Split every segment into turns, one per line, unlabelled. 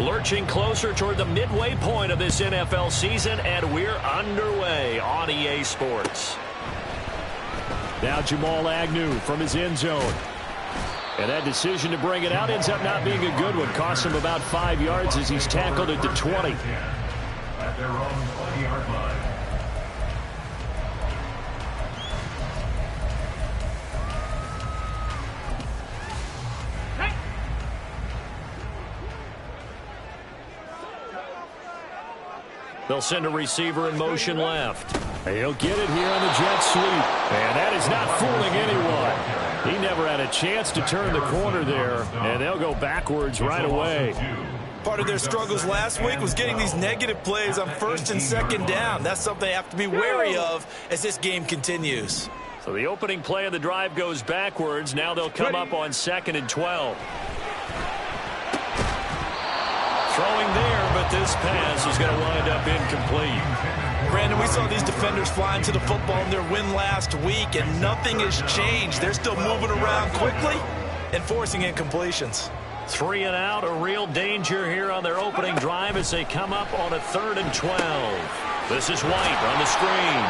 Lurching closer toward the midway point of this NFL season, and we're underway on EA Sports.
Now Jamal Agnew from his end zone. And that decision to bring it out ends up not being a good one. Costs him about 5 yards as he's tackled at the 20.
At their own 20-yard line.
They'll send a receiver in motion left.
He'll get it here on the jet sweep. And that is not fooling anyone. He never had a chance to turn the corner there, and they'll go backwards right away.
Part of their struggles last week was getting these negative plays on first and second down. That's something they have to be wary of as this game continues.
So the opening play of the drive goes backwards. Now they'll come up on 2nd and 12. Throwing there, but this pass is going to wind up incomplete.
Brandon, we saw these defenders flying to the football in their win last week, and nothing has changed. They're still moving around quickly and forcing incompletions.
3 and out, a real danger here on their opening drive as they come up on a 3rd and 12. This is White on the screen.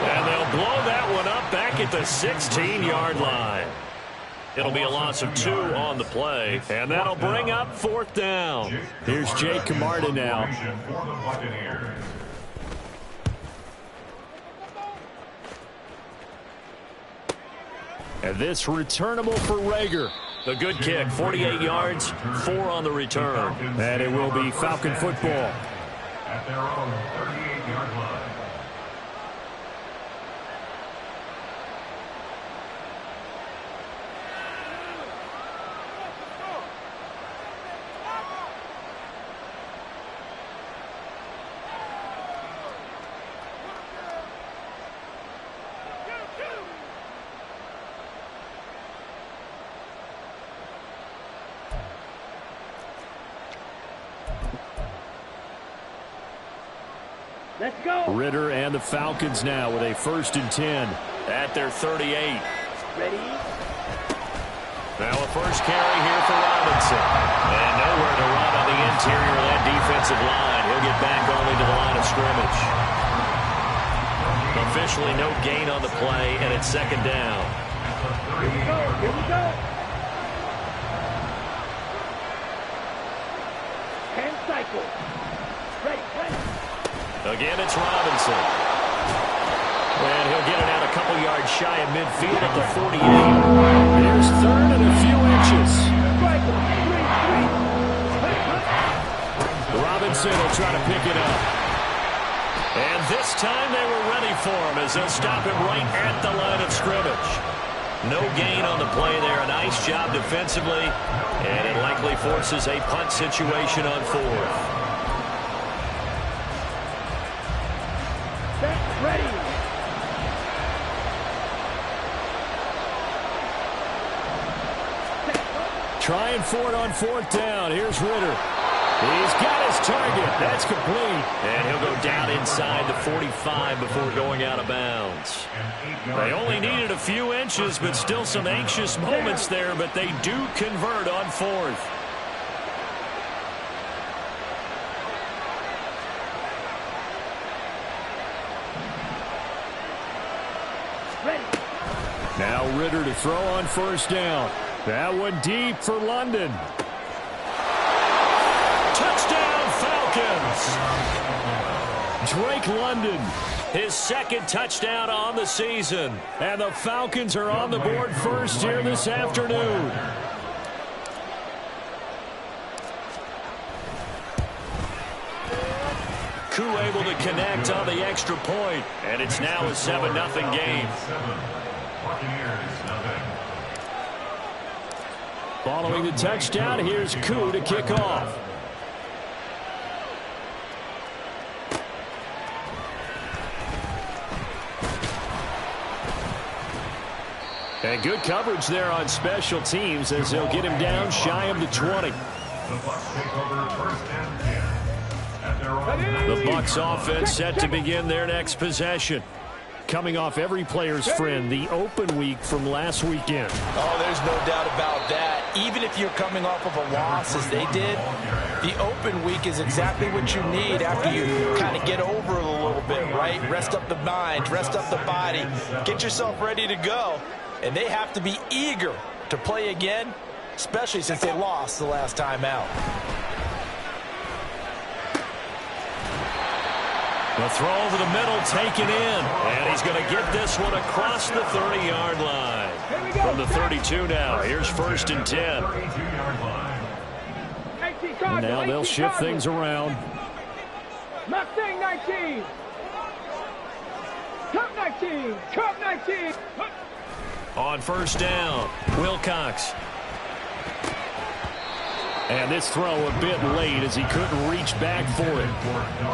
And they'll blow that one up back at the 16-yard line. It'll be a loss of 2 on the play, and that'll bring up 4th down.
Here's Jake Camarda now. And this returnable for Rager.
A good kick, 48 yards, 4 on the return.
And it will be Falcon football.
At their own 38-yard line.
Let's go.
Ritter and the Falcons now with a 1st and 10
at their 38.
Ready?
Now a first carry here for Robinson. And nowhere to run on the interior of that defensive line. He'll get back only to the line of scrimmage. Officially no gain on the play, and it's 2nd down.
Here we go. Here we go. 10 cycles. Ready, ready.
Again, it's Robinson. And he'll get it out a couple yards shy of midfield at the 48.
Here's 3rd and a few inches. Robinson will try to pick it up.
And this time they were ready for him as they'll stop him right at the line of scrimmage. No gain on the play there. A nice job defensively. And it likely forces a punt situation on 4th.
Ready.
Trying for it on 4th down. Here's Ritter. He's got his target. That's complete.
And he'll go down inside the 45 before going out of bounds. They only needed a few inches, but still some anxious moments there, but they do convert on 4th.
Now Ritter to throw on 1st down. That one deep for London.
Touchdown, Falcons!
Drake London.
His 2nd touchdown on the season.
And the Falcons are on the board first here this afternoon.
Koo able to connect on the extra point. And it's now a 7-0 game.
Following the touchdown, here's Koo to kick off. And good coverage there on special teams as they'll get him down shy of the 20.
The Bucs take over 1st and 10. At their own
The Bucs offense set to begin their next possession. Coming off every player's friend, the open week from last weekend.
Oh, there's no doubt about that. even if you're coming off of a loss as they did, the open week is exactly what you need after you kind of get over it a little bit, right? Rest up the mind, rest up the body, get yourself ready to go. And they have to be eager to play again, especially since they lost the last time out.
The throw over the middle taken in, and he's going to get this one across the 30-yard line. From the 32 now, here's 1st and 10.
And now they'll shift things around.
Mustang 19. Cup 19. Cup 19.
On 1st down, Wilcox.
And this throw a bit late as he couldn't reach back for it.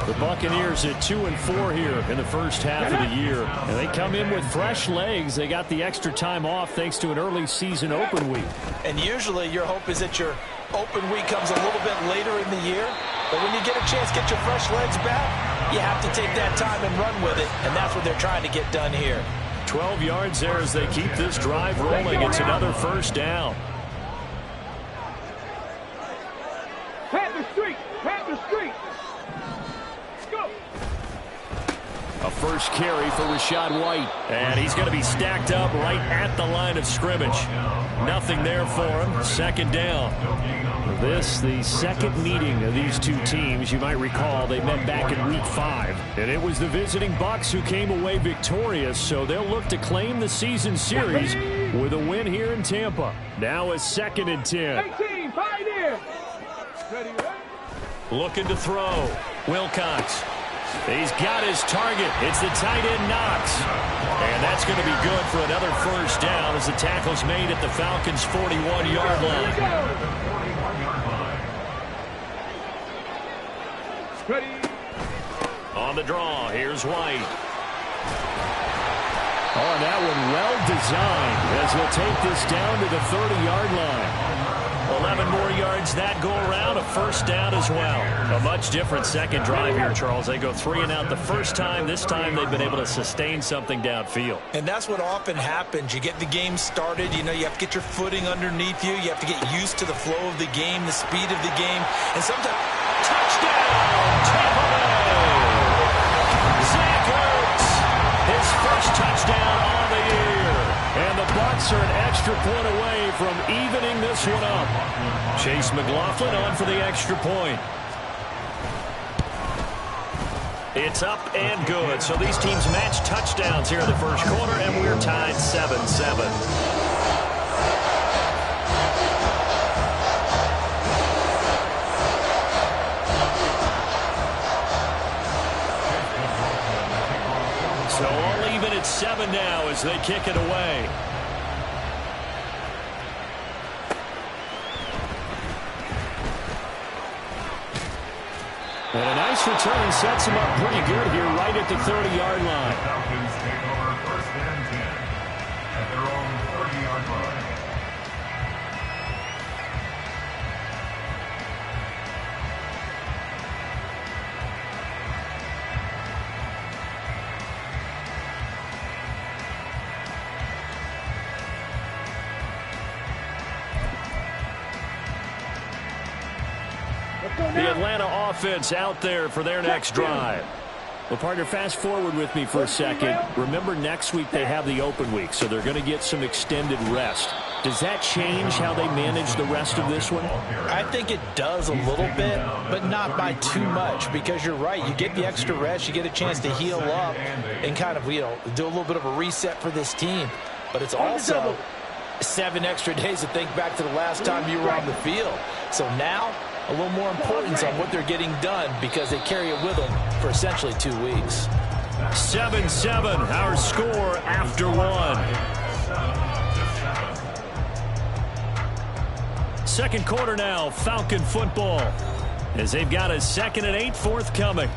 The Buccaneers at 2-4 here in the first half of the year. And they come in with fresh legs. They got the extra time off thanks to an early season open week.
And usually your hope is that your open week comes a little bit later in the year. But when you get a chance to get your fresh legs back, you have to take that time and run with it. And that's what they're trying to get done here.
12 yards there as they keep this drive rolling. It's another 1st down.
Panther Street. Panther Street. Go.
A first carry for Rachaad White.
And he's going to be stacked up right at the line of scrimmage. Nothing there for him. 2nd down.
This, the second meeting of these two teams. You might recall they met back in Week 5.
And it was the visiting Bucs who came away victorious, so they'll look to claim the season series with a win here in Tampa. Now a 2nd and 10.
18. Pioneer. Ready.
Looking to throw. Wilcox. He's got his target. It's the tight end Knox. And that's going to be good for another 1st down as the tackle's made at the Falcons' 41-yard line.
Ready.
On the draw, here's White.
Oh, that one well designed as he'll take this down to the 30-yard line.
11 more yards that go around, a 1st down as well. A much different second drive here, Charles. They go 3 and out the first time. This time they've been able to sustain something downfield.
And that's what often happens. You get the game started. You know, you have to get your footing underneath you. You have to get used to the flow of the game, the speed of the game. And sometimes,
touchdown, Tampa Bay! Zach Ertz, his first touchdown on the year.
And the Bucs are an extra point away from evening this one up.
Chase McLaughlin on for the extra point. It's up and good. So these teams match touchdowns here in the first quarter, and we're tied 7-7. So all even at 7 now as they kick it away.
And a nice return sets him up pretty good here right at the 30-yard line.
Falcons take over 1st and 10 at their own 30-yard line.
The Atlanta offense out there for their next drive.
Well, partner, fast forward with me for a second. Remember, next week they have the open week, so they're going to get some extended rest. Does that change how they manage the rest of this one?
I think it does a little bit, but not by too much, because you're right. You get the extra rest, you get a chance to heal up and kind of, do a little bit of a reset for this team. But it's also 7 extra days to think back to the last time you were on the field. So now, a little more importance on what they're getting done because they carry it with them for essentially 2 weeks.
7-7, our score after 1. Second quarter now, Falcon football, as they've got a 2nd and 8 forthcoming.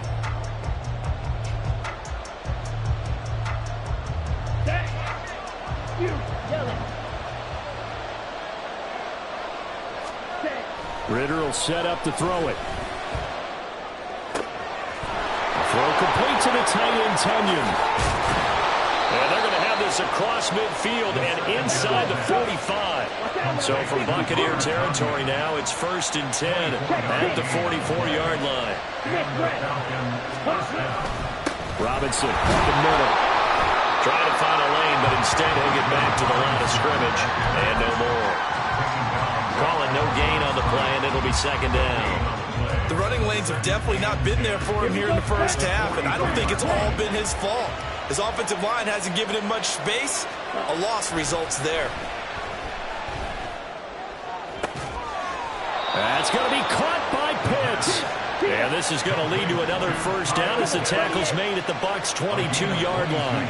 Ritter will set up to throw it. Throw complete to the tight end, Tunyon.
And they're going to have run this across midfield and inside the 45. So from Buccaneer territory now, it's 1st and 10 at the 44-yard line.
Robinson up the middle.
Trying to find a lane, but instead he'll get back to the line of scrimmage and no more. Calling no gain on the play, and it'll be 2nd down.
The running lanes have definitely not been there for him here in the first half, and I don't think it's all been his fault. His offensive line hasn't given him much space. A loss results there.
That's going to be caught by Pitts.
And this is going to lead to another 1st down as the tackle's made at the Bucs' 22-yard line.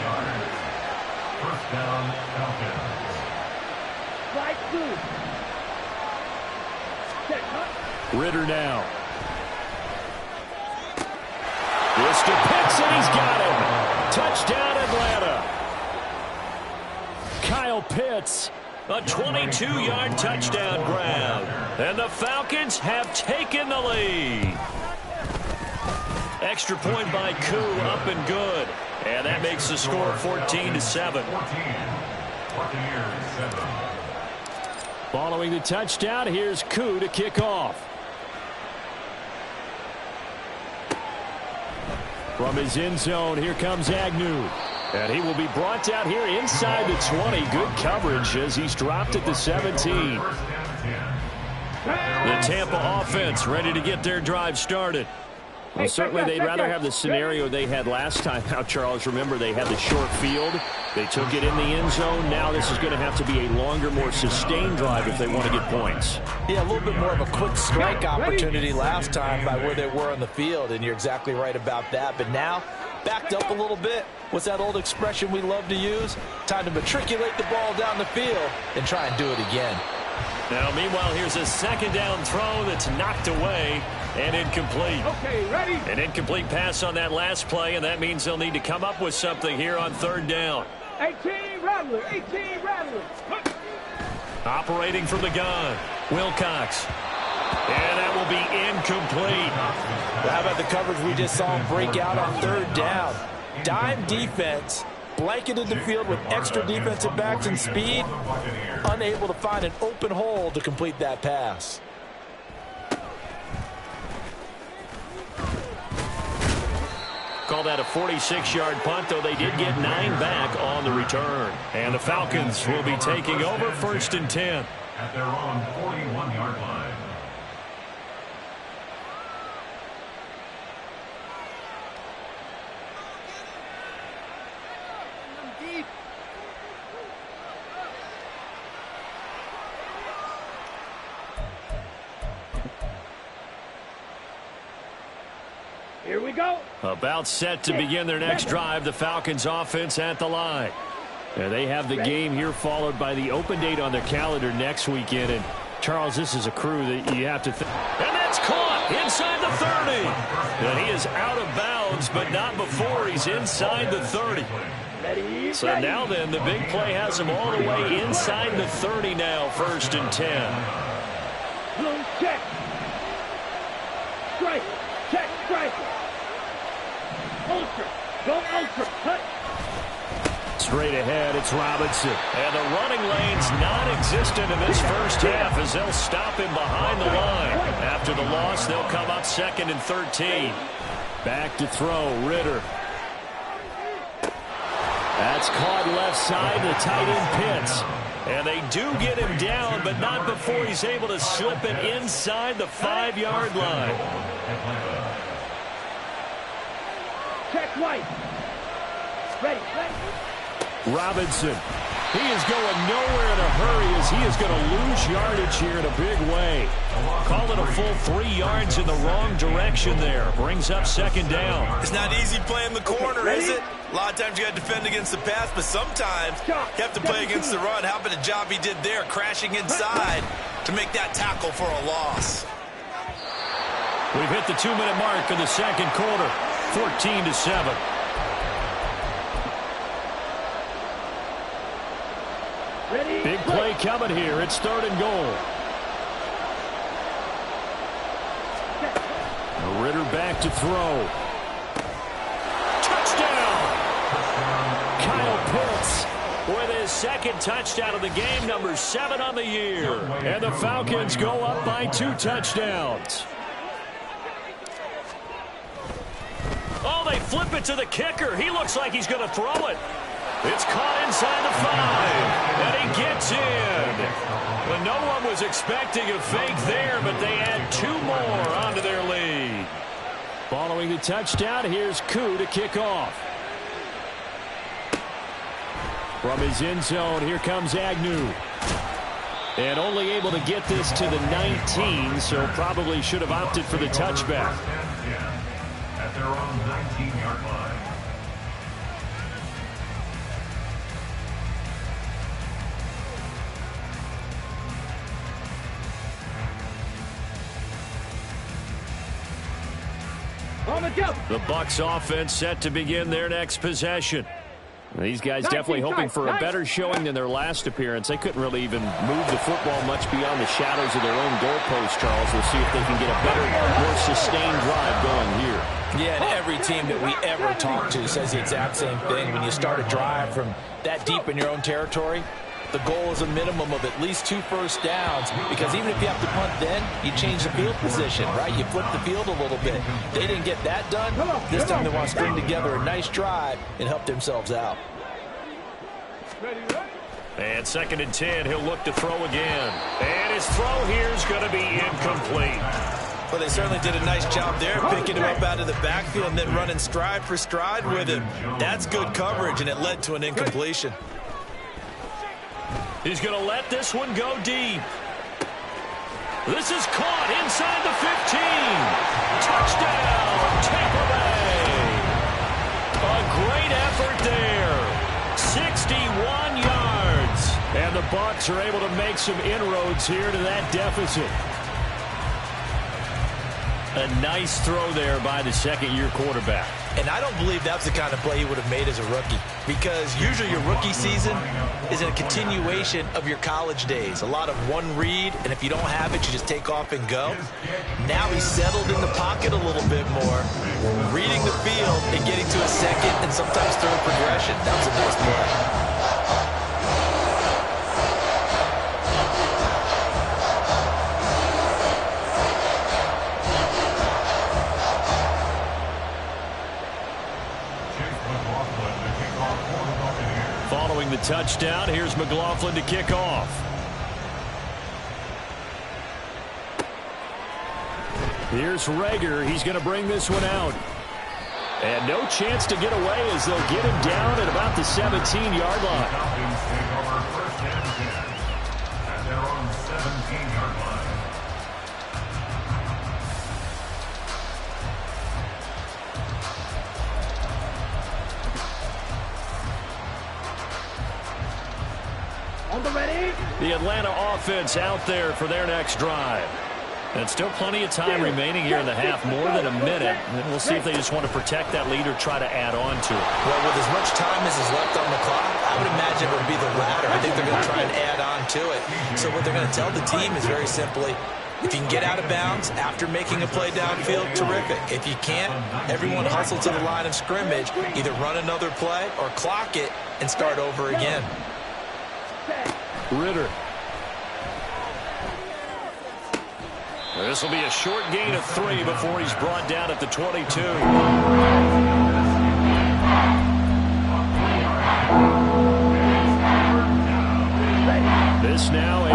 1st down, Falcons.
Ritter now. This to Pitts, and he's got him. Touchdown, Atlanta. Kyle Pitts.
A 22-yard touchdown grab. And the Falcons have taken the lead. Extra point by Koo, up and good. And that makes the score 14-7.
Following the touchdown, here's Koo to kick off. From his end zone, here comes Agnew. And he will be brought down here inside the 20. Good coverage as he's dropped at the 17.
The Tampa offense ready to get their drive started.
Well, certainly they'd rather have the scenario they had last time out, Charles. Remember, they had the short field. They took it in the end zone. Now this is going to have to be a longer, more sustained drive if they want to get points.
Yeah, a little bit more of a quick strike opportunity last time by where they were on the field, and you're exactly right about that. But now, backed up a little bit. What's that old expression we love to use? Time to matriculate the ball down the field and try and do it again.
Now, meanwhile, here's a 2nd down throw that's knocked away and incomplete.
Okay, ready?
An incomplete pass on that last play, and that means they'll need to come up with something here on 3rd down.
18 Rattler, 18 Rattler.
Operating from the gun, Wilcox. And that will be incomplete.
How about the coverage we just saw him break out on 3rd down? Dime defense, blanketed the field with extra defensive backs and speed, unable to find an open hole to complete that pass.
Call that a 46-yard punt, though they did get 9 back on the return. And the Falcons will be taking over 1st and 10.
At their own 41-yard line.
Here we go.
About set to begin their next drive, the Falcons offense at the line. And they have the game here followed by the open date on their calendar next weekend. And Charles, this is a crew that you have to think. And that's caught inside the 30. And he is out of bounds, but not before he's inside the 30. So now then, the big play has him all the way inside the 30 now, 1st and 10.
Blue check. Strike. Check. Strike. Ultra. Go ultra. Cut.
Straight ahead, it's Robinson.
And the running lane's non-existent in this first half as they'll stop him behind the line. After the loss, they'll come up 2nd and 13.
Back to throw, Ritter. That's caught left side, the tight end Pitts.
And they do get him down, but not before he's able to slip it inside the 5-yard line.
Check right. Ready.
Robinson. He is going nowhere in a hurry as he is going to lose yardage here in a big way.
Call it a full 3 yards in the wrong direction there. Brings up 2nd down.
It's not easy playing the corner, is it? A lot of times you got to defend against the pass, but sometimes you have to play against the run. How about the job he did there, crashing inside to make that tackle for a loss?
We've hit the 2-minute mark in the 2nd quarter. 14-7.
Big play coming here. It's 3rd and goal. Ritter back to throw.
Touchdown!
Kyle Pitts
with his second touchdown of the game, number 7 on the year.
And the Falcons go up by 2 touchdowns.
Oh, they flip it to the kicker. He looks like he's going to throw it. It's caught inside the 5, and he gets in. Well, no one was expecting a fake there, but they add 2 more onto their lead.
Following the touchdown, here's Koo to kick off. From his end zone, here comes Agnew. And only able to get this to the 19, so probably should have opted for the touchback.
At their own 19-yard line.
On the jump.
The Bucs offense set to begin their next possession.
These guys definitely hoping for a better showing than their last appearance. They couldn't really even move the football much beyond the shadows of their own goalpost, Charles. We'll see if they can get a better, more sustained drive going here.
Yeah, and every team that we ever talk to says the exact same thing. When you start a drive from that deep in your own territory, the goal is a minimum of at least 2 first downs, because even if you have to punt then, you change the field position, right? You flip the field a little bit. They didn't get that done. This time they want to string together a nice drive and help themselves out.
And 2nd and 10, he'll look to throw again. And his throw here is going to be incomplete.
Well, they certainly did a nice job there, picking him up out of the backfield and then running stride for stride with him. That's good coverage, and it led to an incompletion.
He's going to let this one go deep. This is caught inside the 15. Touchdown, Tampa Bay. A great effort there. 61 yards.
And the Bucs are able to make some inroads here to that deficit. A nice throw there by the second-year quarterback.
And I don't believe that's the kind of play he would have made as a rookie, because usually your rookie season is a continuation of your college days. A lot of one read, and if you don't have it, you just take off and go. Now he's settled in the pocket a little bit more, reading the field and getting to a second and sometimes third progression. That was a nice play.
Following the touchdown, here's McLaughlin to kick off.
Here's Rager. He's going to bring this one out. And no chance to get away as they'll get him down at about the 17-yard line.
Falcons take over 1st and 10 at their own 17-yard line.
On the ready.
The Atlanta offense out there for their next drive. And still plenty of time remaining here in the half, more than a minute. And we'll see if they just want to protect that lead or try to add on to it.
Well, with as much time as is left on the clock, I would imagine it would be the latter. I think they're going to try and add on to it. So what they're going to tell the team is very simply, if you can get out of bounds after making a play downfield, terrific. If you can't, everyone hustle to the line of scrimmage, either run another play or clock it and start over again.
Ritter.
This will be a short gain of 3 before he's brought down at the 22.
This now a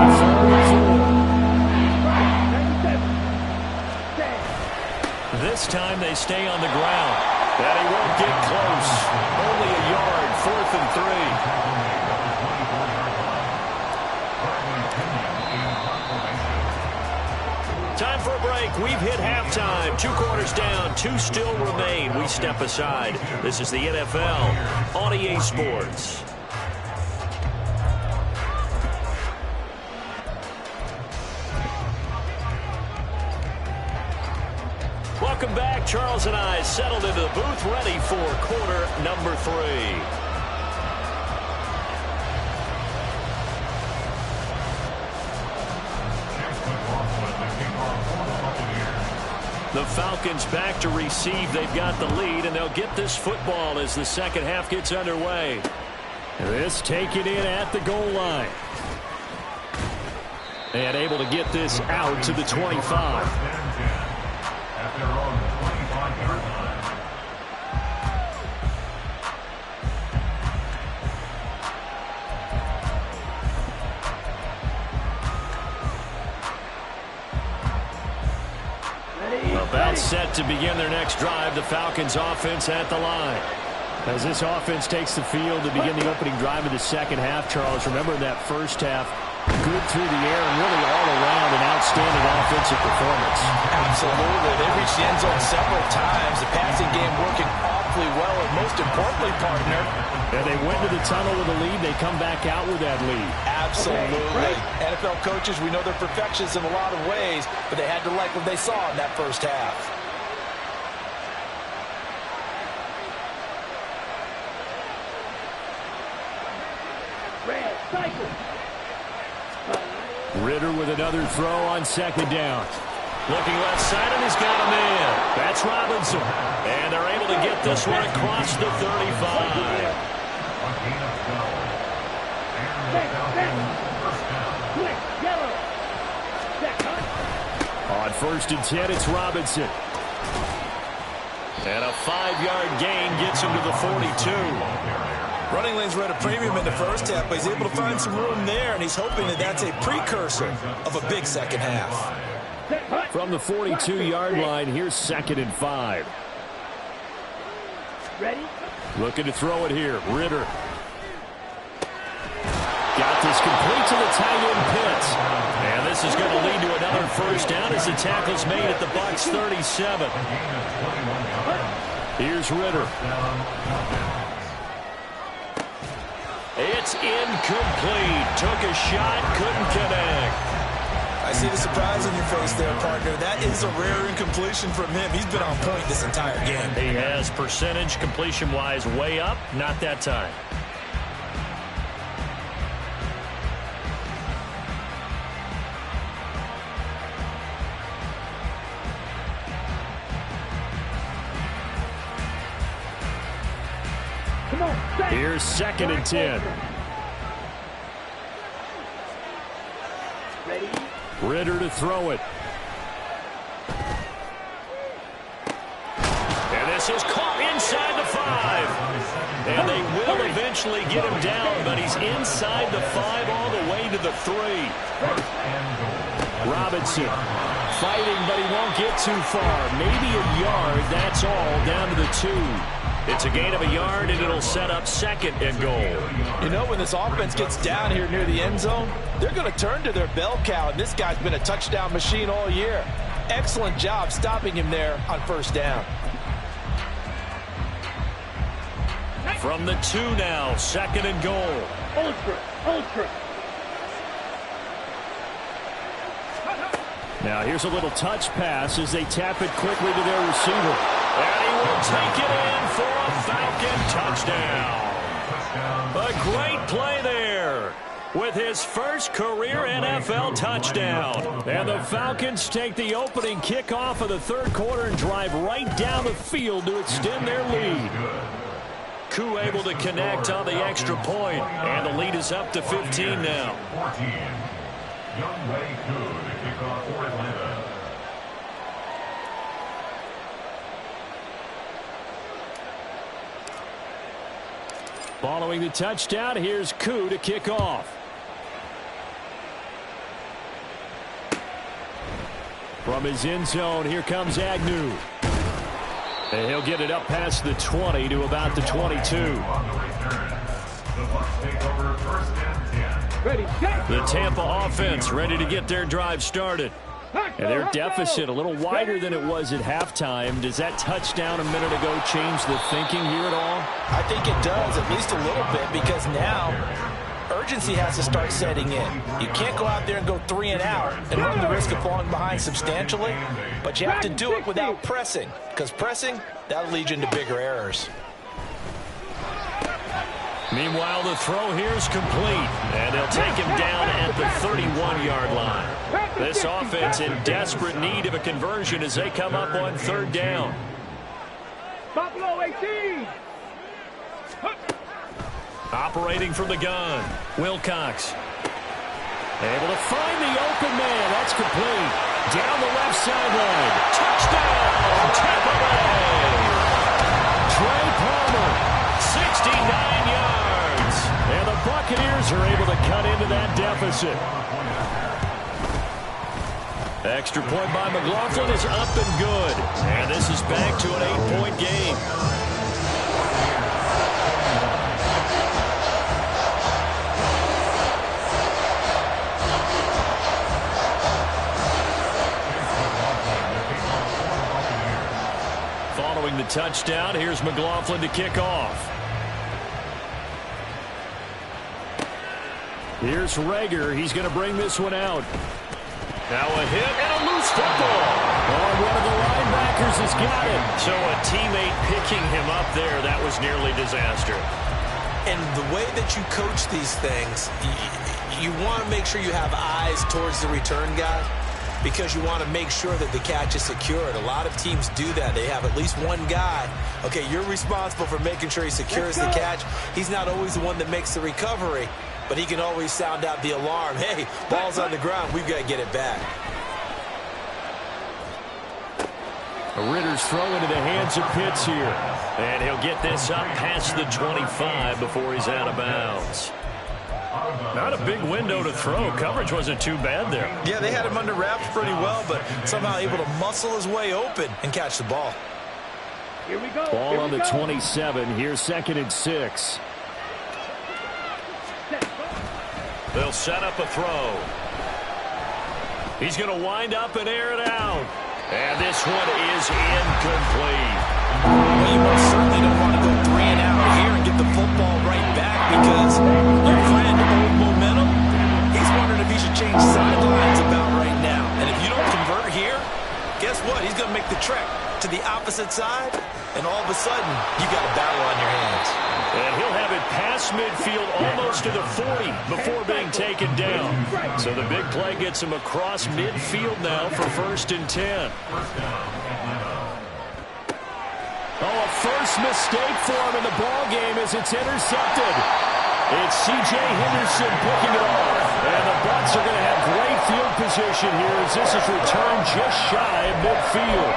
4-4.
This time they stay on the ground. And he won't get close. Only a yard, 4th and 3. Time for a break. We've hit halftime. 2 quarters down. 2 still remain. We step aside. This is the NFL on EA Sports. Welcome back. Charles and I settled into the booth, ready for quarter number 3. The Falcons back to receive. They've got the lead, and they'll get this football as the second half gets underway.
This taken in at the goal line. And able to get this out to the 25.
At their own 25-yard line.
About set to begin their next drive, the Falcons offense at the line.
As this offense takes the field to begin the opening drive of the second half, Charles, remember that first half, good through the air and really all around an outstanding offensive performance.
Absolutely. They reached the end zone several times. The passing game working awfully well, and most importantly, partner,
and they went to the tunnel with a lead. They come back out with that lead.
Absolutely. NFL coaches, we know they're perfectionists in a lot of ways, but they had to like what they saw in that first half.
Red cycle.
Ritter with another throw on second down.
Looking left side, and he's got him in. That's Robinson. And they're able to get this one across the 35.
On 1st and 10, it's Robinson.
And a 5-yard gain gets him to the 42.
Running lanes were at a premium in the first half, but he's able to find some room there, and he's hoping that that's a precursor of a big second half.
From the 42-yard line, here's 2nd and 5.
Ready?
Looking to throw it here. Ritter. Got this complete to the tight end Pitts.
And this is going to lead to another first down as the tackle's made at the Bucs 37.
Here's Ritter.
It's incomplete. Took a shot, couldn't connect.
I see the surprise in your face there, partner. That is a rare incompletion from him. He's been on point this entire game.
He has percentage completion-wise way up, not that time.
Here's 2nd and 10.
Ready?
Ritter to throw it.
And this is caught inside the 5. And they will eventually get him down, but he's inside the 5 all the way to the 3.
Robinson fighting, but he won't get too far. Maybe a yard, that's all, down to the 2.
It's a gain of a yard, and it'll set up 2nd and goal.
You know, when this offense gets down here near the end zone, they're going to turn to their bell cow, and this guy's been a touchdown machine all year. Excellent job stopping him there on first down.
From the 2 now, 2nd and goal.
Ultra.
Now here's a little touch pass as they tap it quickly to their receiver.
And he will take it in for a Falcon touchdown. A great play there with his first career NFL touchdown.
And the Falcons take the opening kickoff of the third quarter and drive right down the field to extend their lead.
Koo able to connect on the extra point, and the lead is up to 15 now.
14. Young Wei Koo to kick off for Atlanta.
Following the touchdown, here's Koo to kick off. From his end zone, here comes Agnew. And he'll get it up past the 20 to about the 22.
On the return, the Bucs take over 1st and 10.
Ready?
The Tampa offense ready to get their drive started.
And their deficit a little wider than it was at halftime. Does that touchdown a minute ago change the thinking here at all?
I think it does, at least a little bit, because now urgency has to start setting in. You can't go out there and go 3 and out and run the risk of falling behind substantially, but you have to do it without pressing, because pressing, that'll lead you into bigger errors.
Meanwhile, the throw here is complete, and they'll take him down at the 31-yard line. This offense in desperate need of a conversion as they come up on 3rd down.
Buffalo 18.
Operating from the gun, Wilcox. Able to find the open man. That's complete. Down the left sideline. Touchdown, Tampa Bay. Trey Palmer, 69 yards. And the Buccaneers are able to cut into that deficit. Extra point by McLaughlin is up and good. And this is back to an 8-point game. Following the touchdown, here's McLaughlin to kick off. Here's Rager. He's going to bring this one out. Now a hit and a loose football. Oh, one of the linebackers has got it. So a teammate picking him up there, that was nearly disaster.
And the way that you coach these things, you want to make sure you have eyes towards the return guy because you want to make sure that the catch is secured. A lot of teams do that. They have at least one guy. Okay, you're responsible for making sure he secures the catch. He's not always the one that makes the recovery, but he can always sound out the alarm. Hey, ball's on the ground. We've got to get it back.
Ritter's throw into the hands of Pitts here. And he'll get this up past the 25 before he's out of bounds. Not a big window to throw. Coverage wasn't too bad there.
Yeah, they had him under wraps pretty well, but somehow able to muscle his way open and catch the ball.
Here we go.
Ball on the 27. Here's 2nd and 6.
They'll set up a throw. He's going to wind up and air it out. And this one is incomplete.
Well, you most certainly don't want to go 3 and out here and get the football right back because your friend, old momentum, he's wondering if he should change sidelines about right now. And if you don't convert here, guess what? He's going to make the trek to the opposite side, and all of a sudden, you got a battle on your hands.
And he'll have it past midfield almost to the 40 before being taken down. So the big play gets him across midfield now for 1st and 10. Oh, a first mistake for him in the ball game as it's intercepted. It's C.J. Henderson picking it off. And the Bucs are going to have great field position here as this is returned just shy of midfield.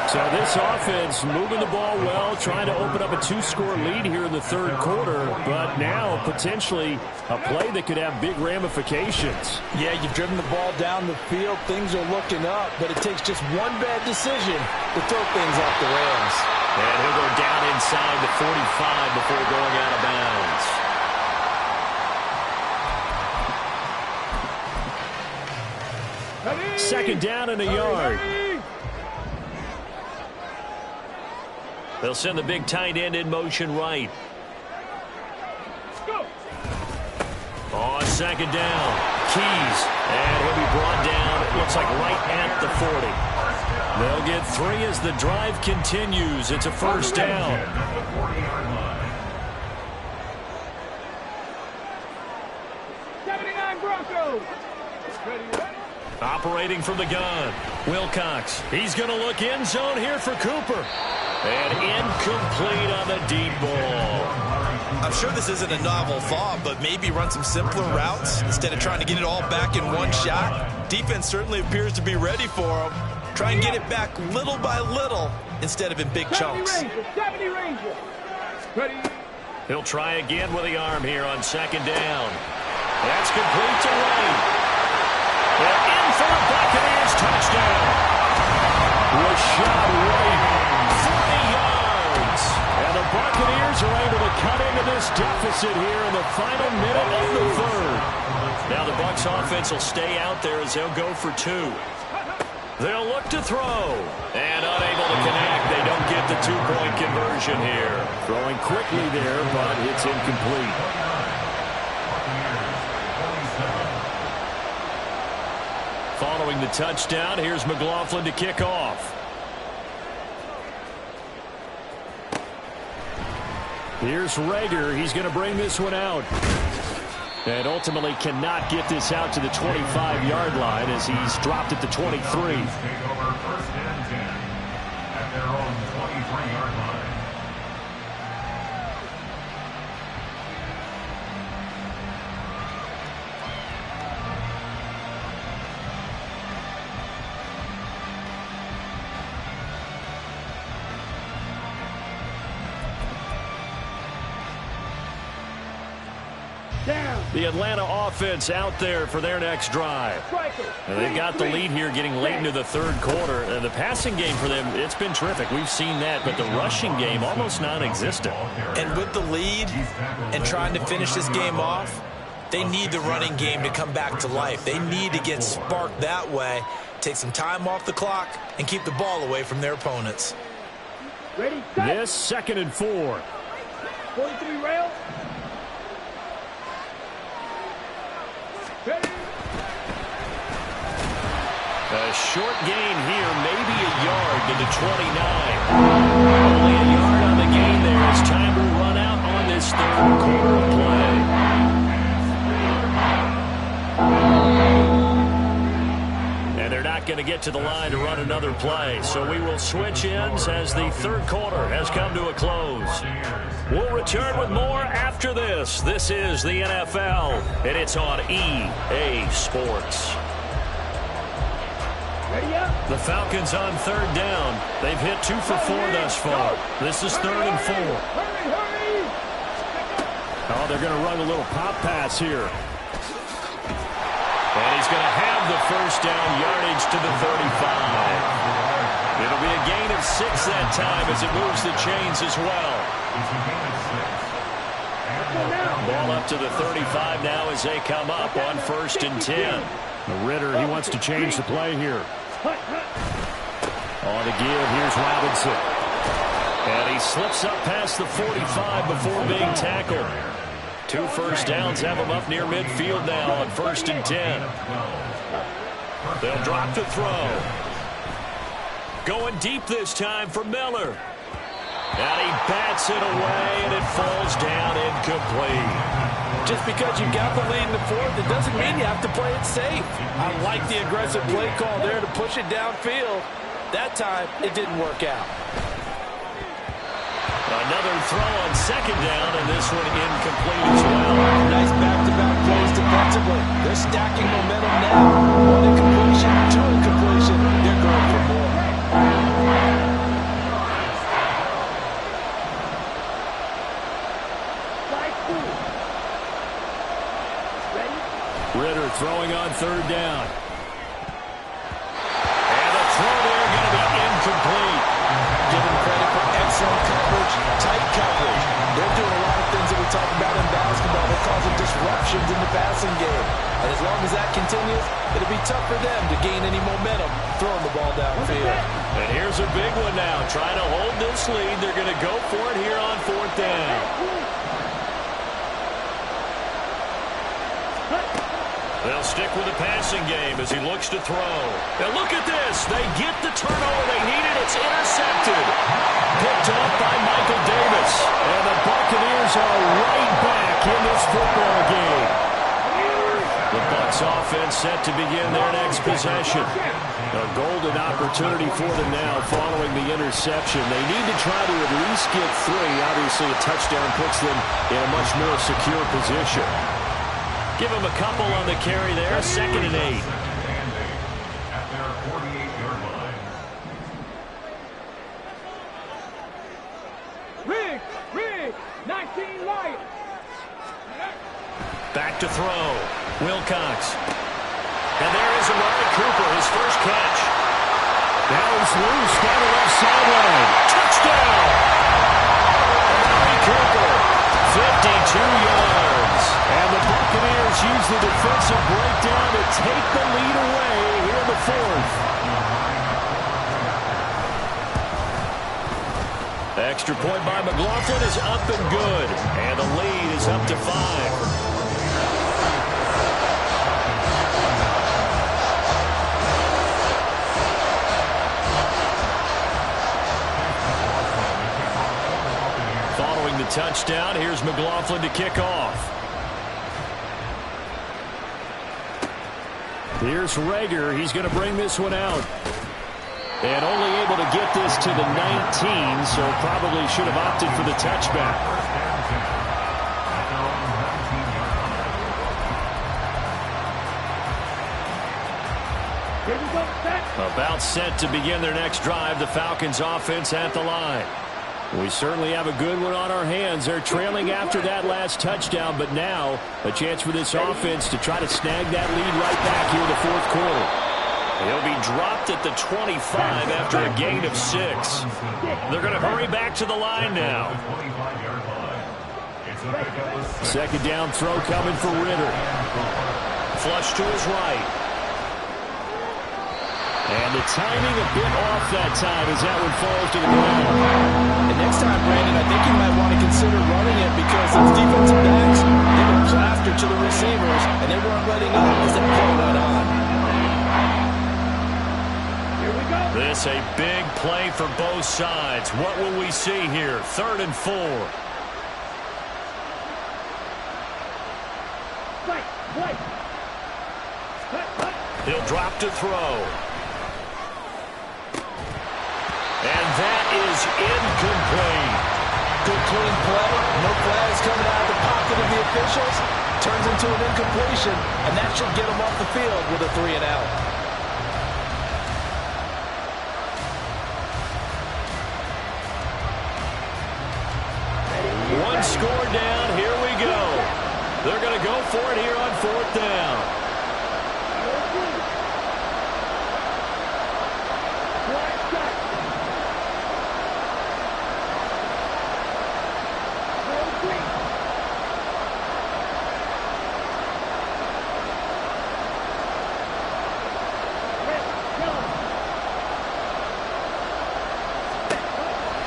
So this offense moving the ball well, trying to open up a 2-score lead here in the 3rd quarter, but now potentially a play that could have big ramifications.
Yeah, you've driven the ball down the field. Things are looking up, but it takes just one bad decision to throw things off the rails.
And he'll go down inside the 45 before going out of bounds. Second down and a yard. They'll send the big tight end in motion right. On 2nd down, Keys. And he'll be brought down, it looks like right at the 40. They'll get 3 as the drive continues. It's a 1st down. Operating from the gun, Wilcox. He's going to look end zone here for Cooper. And incomplete on the deep ball.
I'm sure this isn't a novel thought, but maybe run some simpler routes instead of trying to get it all back in one shot. Defense certainly appears to be ready for him. Try and get it back little by little instead of in big chunks.
He'll try again with the arm here on 2nd down. That's complete to White. And in for a Buccaneers touchdown. Rashad White. And the Buccaneers are able to cut into this deficit here in the final minute of the 3rd. Now the Bucs offense will stay out there as they'll go for 2. They'll look to throw. And unable to connect. They don't get the 2-point conversion here.
Throwing quickly there, but it's incomplete.
Following the touchdown, here's McLaughlin to kick off.
Here's Rager. He's going to bring this one out. And ultimately cannot get this out to the 25-yard line as he's dropped at the 23.
Take over 1st and 10 at their own 23-yard line.
The Atlanta offense out there for their next drive. And they've got the lead here getting late into the third quarter. And the passing game for them, it's been terrific. We've seen that, but the rushing game almost non-existent.
And with the lead and trying to finish this game off, they need the running game to come back to life. They need to get sparked that way, take some time off the clock, and keep the ball away from their opponents.
Ready,
This 2nd and 4.
43 rail. Ready.
A short gain here, maybe a yard to the 29. Only a yard on the gain there. It's time to run out on this third quarter of play. And they're not going to get to the line to run another play. So we will switch ends as the third quarter has come to a close. We'll return with more after this. This is the NFL, and it's on EA Sports.
Ready up.
The Falcons on third down. They've hit 2 for 4 thus far. This is 3rd and 4.
Hurry, hurry.
Oh, they're going to run a little pop pass here.
And he's going to have the first down, yardage to the 35. It'll be a gain of 6 that time as it moves the chains as well. Ball up to the 35 now as they come up on 1st and 10.
Ritter, he wants to change the play here. On the give, here's Robinson.
And he slips up past the 45 before being tackled. 2 first downs have him up near midfield now on 1st and 10. They'll drop to throw. Going deep this time for Miller. And he bats it away, and it falls down incomplete.
Just because you got the lead in the fourth, it doesn't mean you have to play it safe. I like the aggressive play call there to push it downfield. That time, it didn't work out.
Another throw on 2nd down, and this one incomplete as well.
Nice back-to-back plays defensively. They're stacking momentum now. 1 incompletion, 2 incompletion. They're going for more.
Ritter throwing on 3rd down.
And the throw there going to be incomplete.
Give them credit for excellent coverage, tight coverage. They're doing a lot of things that we talk about in basketball. They're causing disruptions in the passing game. And as long as that continues, it'll be tough for them to gain any momentum throwing the ball downfield.
And here's a big one now. Trying to hold this lead. They're going to go for it here on 4th down. They'll stick with the passing game as he looks to throw. Now look at this. They get the turnover they needed. It's intercepted. Picked up by Michael Davis.
And the Buccaneers are right back in this football game.
The Bucs offense set to begin their next possession.
A golden opportunity for them now following the interception. They need to try to at least get 3. Obviously, a touchdown puts them in a much more secure position.
Give him a couple on the carry there. 2nd and 8.
At their 48-yard line.
Rig, 19 light.
Back to throw. Wilcox. And there is Amari Cooper, his first catch.
Now he's loose down the left sideline.
Touchdown! Amari Cooper, 52 yards.
And the Buccaneers use the defensive breakdown to take the lead away here in the 4th.
Extra point by McLaughlin is up and good. And the lead is up to 5. Following the touchdown, here's McLaughlin to kick off.
Here's Rager. He's going to bring this one out. And only able to get this to the 19, so probably should have opted for the touchback.
Here we go, set.
About set to begin their next drive. The Falcons offense at the line.
We certainly have a good one on our hands. They're trailing after that last touchdown, but now a chance for this offense to try to snag that lead right back here in the fourth quarter.
He'll be dropped at the 25 after a gain of 6. They're going to hurry back to the line now.
Second down throw coming for Ritter.
Flush to his right.
And the timing a bit off that time as that one falls to the ground.
And next time, Brandon, I think you might want to consider running it because those defensive backs, they were plastered to the receivers, and they weren't letting up as that play went on.
Here we go.
This a big play for both sides. What will we see here? 3rd and 4.
Play.
He'll drop to throw. And that is incomplete.
Good clean play. No flags coming out of the pocket of the officials. Turns into an incompletion, and that should get them off the field with a 3 and out.
One score down. Here we go. They're going to go for it here on 4th down.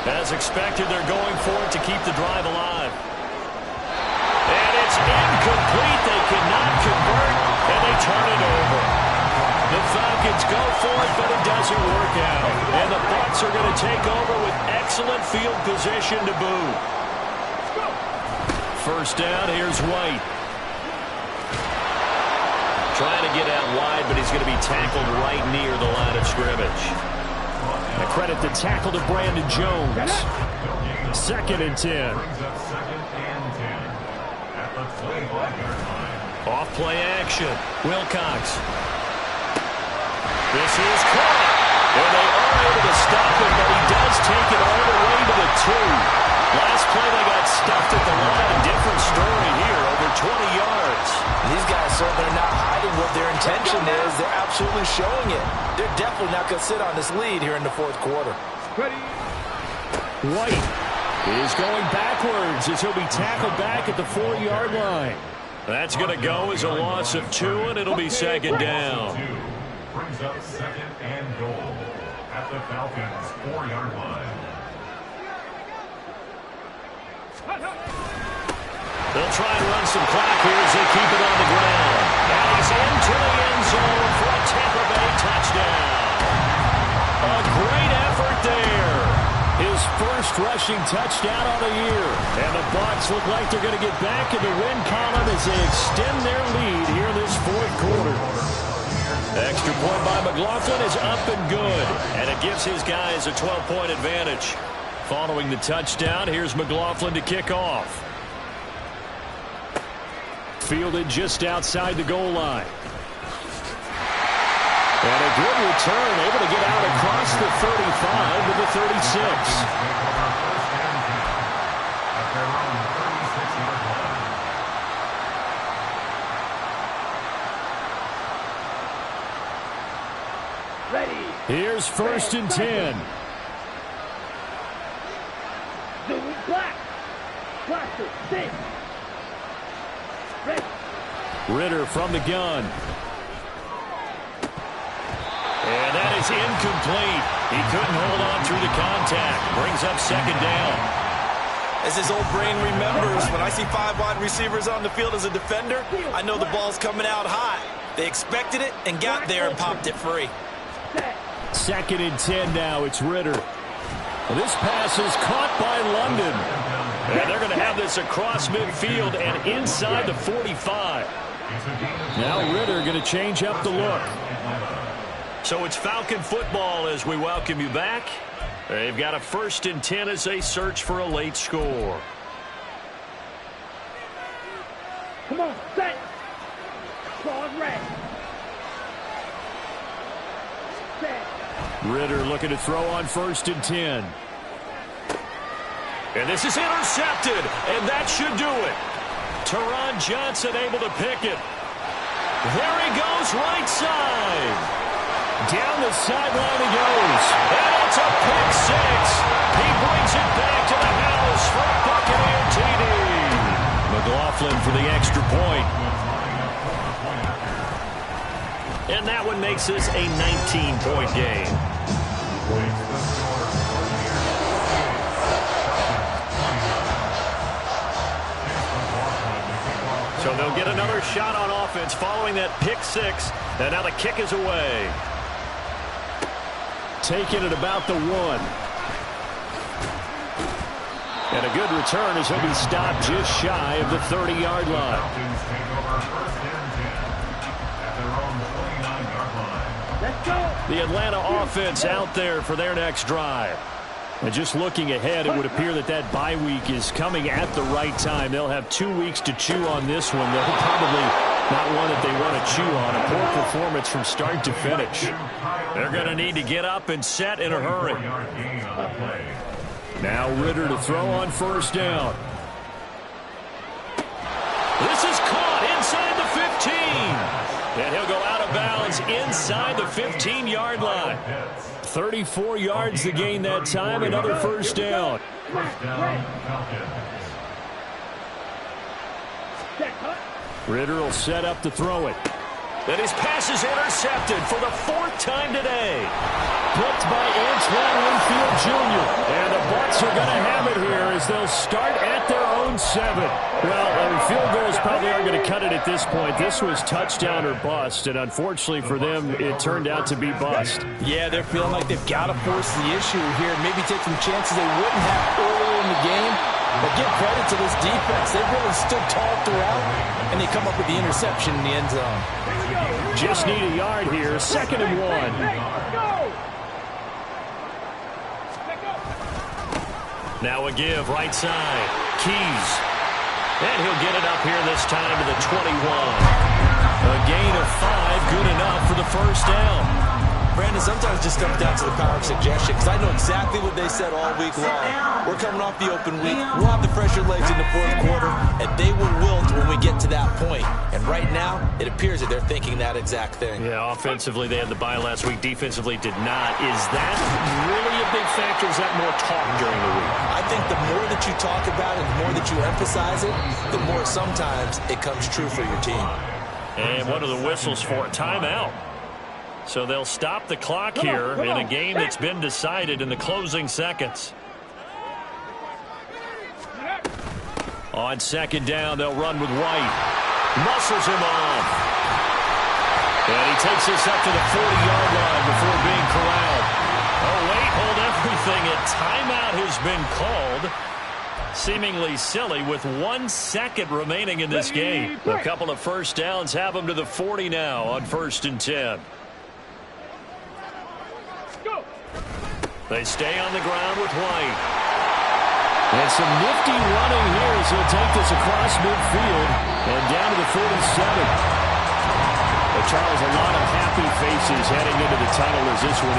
As expected, they're going for it to keep the drive alive. And it's incomplete. They cannot convert, and they turn it over. The Falcons go for it, but it doesn't work out. And the Bucs are going to take over with excellent field position to boot. First down, here's White. Trying to get out wide, but he's going to be tackled right near the line of scrimmage.
I credit the tackle to Brandon Jones. 2nd and 10.
Off play action. Wilcox. This is caught. And they are able to stop him, but he does take it all the way to the 2. Last play they got stuffed at the line. A different story here, over 20 yards.
These guys certainly are not hiding what their intention is. They're absolutely showing it. They're definitely not going to sit on this lead here in the fourth quarter.
White is going backwards as he'll be tackled back at the 4-yard line.
That's going to go as a loss of 2, and it'll be 2nd down.
Brings up 2nd and goal at the Falcons' 4-yard line.
They'll try and run some clock here as they keep it on the ground. And he's into the end zone for a Tampa Bay touchdown. A great effort there.
His first rushing touchdown on the year. And the Bucs look like they're going to get back in the win column as they extend their lead here in this fourth quarter.
Extra point by McLaughlin is up and good. And it gives his guys a 12-point advantage. Following the touchdown, here's McLaughlin to kick off.
Fielded just outside the goal line. And a good return, able to get out across the 35 to the 36. Here's 1st and 10.
Black. Cluster. 6. Ready.
Ritter from the gun.
And that is incomplete. He couldn't hold on through the contact. Brings up 2nd down.
As his old brain remembers, when I see 5 wide receivers on the field as a defender, I know the ball's coming out high. They expected it and got there and popped it free.
2nd and 10 now. It's Ritter. Well, this pass is caught by London.
And they're going to have this across midfield and inside the 45.
Now Ritter going to change up the look.
So it's Falcon football as we welcome you back. They've got a 1st and 10 as they search for a late score.
Come on, set. Claws red. Set.
Ritter looking to throw on 1st and 10.
And this is intercepted, and that should do it. Teron Johnson able to pick it. There he goes, right side.
Down the sideline he goes.
And it's a pick six. He brings it back to the house for a Buccaneer TD. McLaughlin for the extra point. And that one makes this a 19-point game. So they'll get another shot on offense following that pick six. And now the kick is away.
Taking it about the 1. And a good return as he'll be stopped just shy of the 30-yard line.
Let's go.
The Atlanta offense out there for their next drive. And just looking ahead, it would appear that that bye week is coming at the right time. They'll have 2 weeks to chew on this one. They'll probably not one that they want to chew on. A poor performance from start to finish.
They're going to need to get up and set in a hurry.
Now Ritter to throw on first down.
This is caught inside the 15. And he'll go out of bounds inside the 15-yard line.
34 yards to gain that time. Another first down. Ritter will set up to throw it.
And his pass is intercepted for the 4th time today.
Picked by Antoine Winfield Jr. And the Bucs are going to have it here as they'll start at their own 7. Well, field goals probably aren't going to cut it at this point. This was touchdown or bust, and unfortunately for them, it turned out to be bust.
Yeah, they're feeling like they've got to force the issue here. Maybe take some chances they wouldn't have earlier in the game. But give credit to this defense. They've really stood tall throughout, and they come up with the interception in the end zone.
Just need a yard here. 2nd and 1.
Now a give, right side. Keys. And he'll get it up here this time to the 21. A gain of 5, good enough for the first down.
Brandon, sometimes it just comes down to the power of suggestion, because I know exactly what they said all week long. We're coming off the open week. We'll have the fresher legs in the 4th quarter, and they will wilt when we get to that point. And right now, it appears that they're thinking that exact thing.
Yeah, offensively, they had the bye last week. Defensively, did not. Is that really a big factor? Is that more talk during the week?
I think the more that you talk about it, the more that you emphasize it, the more sometimes it comes true for your team.
And what are the whistles for? Timeout. So they'll stop the clock here in a game that's been decided in the closing seconds. On 2nd down, they'll run with White. Muscles him off. And he takes this up to the 40-yard line before being corralled. Oh, wait, hold everything. A timeout has been called. Seemingly silly with 1 second remaining in this game. A couple of first downs have them to the 40 now on 1st and 10. They stay on the ground with White.
And some nifty running here as he'll take this across midfield and down to the 47. But Charles, a lot of happy faces heading into the tunnel as this one